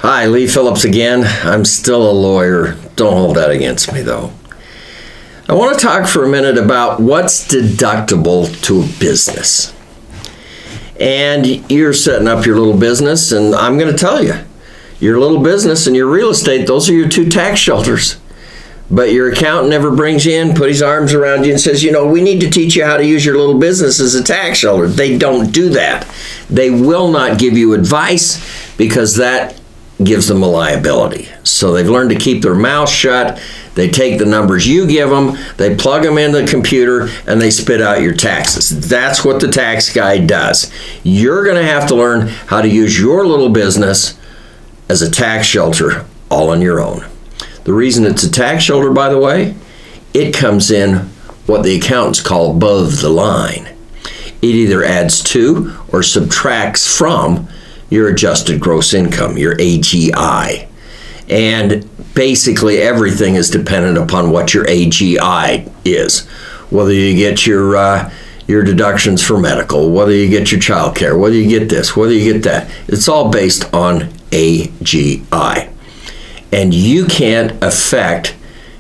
Hi, Lee Phillips again. I'm still a lawyer. Don't hold that against me, though. I want to talk for a minute about what's deductible to a business. And you're setting up your little business, and I'm going to tell you, your little business and your real estate, those are your two tax shelters. But your accountant never brings you in, put his arms around you and says, we need to teach you how to use your little business as a tax shelter. They don't do that. They will not give you advice because that gives them a liability. So they've learned to keep their mouth shut. They take the numbers you give them, they plug them into the computer, and they spit out your taxes. That's what the tax guy does. You're going to have to learn how to use your little business as a tax shelter all on your own. The reason it's a tax shelter, by the way, it comes in what the accountants call above the line. It either adds to or subtracts from your adjusted gross income, your AGI. And basically everything is dependent upon what your AGI is. Whether you get your deductions for medical, whether you get your child care, whether you get this, whether you get that. It's all based on AGI. And you can't affect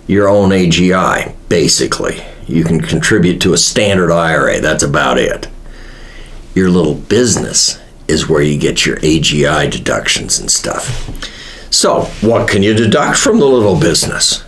your own AGI, basically. You can contribute to a standard IRA, that's about it. Your little business is where you get your AGI deductions and stuff. So, what can you deduct from the little business?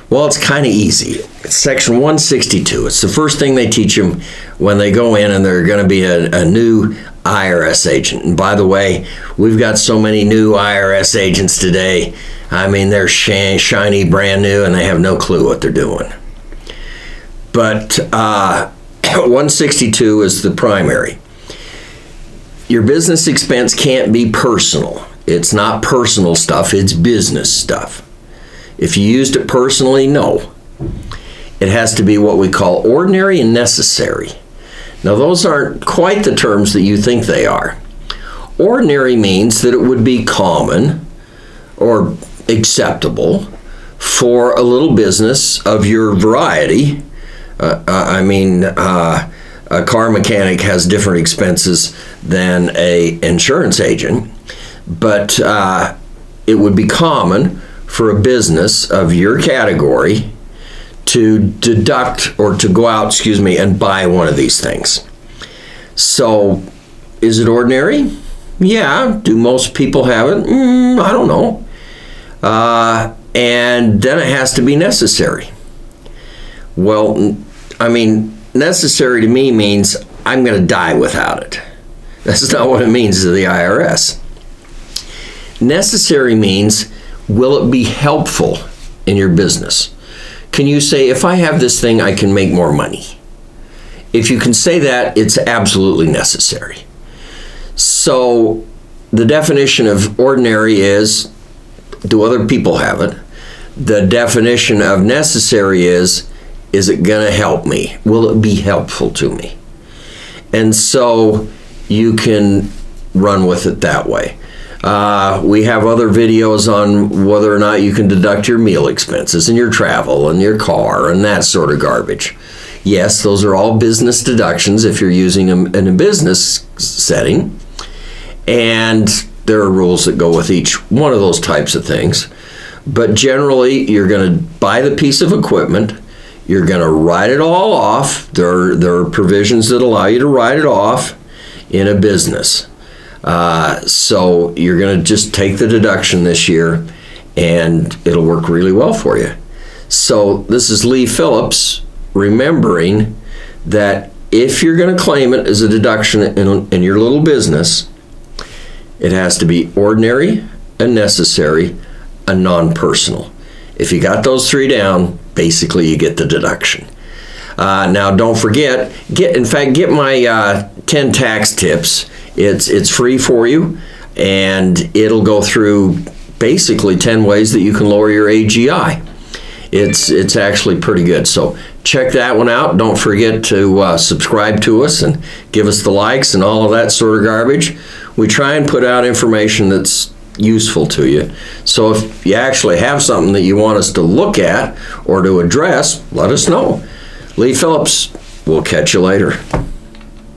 Well, it's kind of easy. It's Section 162. It's the first thing they teach them when they go in and they're going to be a new IRS agent. And by the way, we've got so many new IRS agents today. I mean, they're shiny, brand new, and they have no clue what they're doing. But 162 is the primary. Your business expense can't be personal. It's not personal stuff, it's business stuff. If you used it personally, no. It has to be what we call ordinary and necessary. Now, those aren't quite the terms that you think they are. Ordinary means that it would be common or acceptable for a little business of your variety. A car mechanic has different expenses than an insurance agent, but it would be common for a business of your category to deduct or to go out, and buy one of these things. So, is it ordinary? Yeah. Do most people have it? I don't know. And then it has to be necessary. Well, necessary to me means I'm going to die without it. That's not what it means to the IRS. Necessary means, will it be helpful in your business? Can you say, if I have this thing, I can make more money? If you can say that, it's absolutely necessary. So the definition of ordinary is, do other people have it? The definition of necessary is it going to help me? Will it be helpful to me? And so you can run with it that way. We have other videos on whether or not you can deduct your meal expenses and your travel and your car and that sort of garbage. Yes, those are all business deductions if you're using them in a business setting. And there are rules that go with each one of those types of things. But generally, you're going to buy the piece of equipment. You're going to write it all off. There are provisions that allow you to write it off in a business. So you're going to just take the deduction this year, and it'll work really well for you. So this is Lee Phillips remembering that if you're going to claim it as a deduction in your little business, it has to be ordinary and necessary and non-personal. If you got those three down, basically you get the deduction. Now don't forget, get my 10 tax tips. It's free for you, and it'll go through basically 10 ways that you can lower your AGI. It's actually pretty good. So check that one out. Don't forget to subscribe to us and give us the likes and all of that sort of garbage. We try and put out information that's useful to you. So if you actually have something that you want us to look at or to address, let us know. Lee Phillips, we'll catch you later.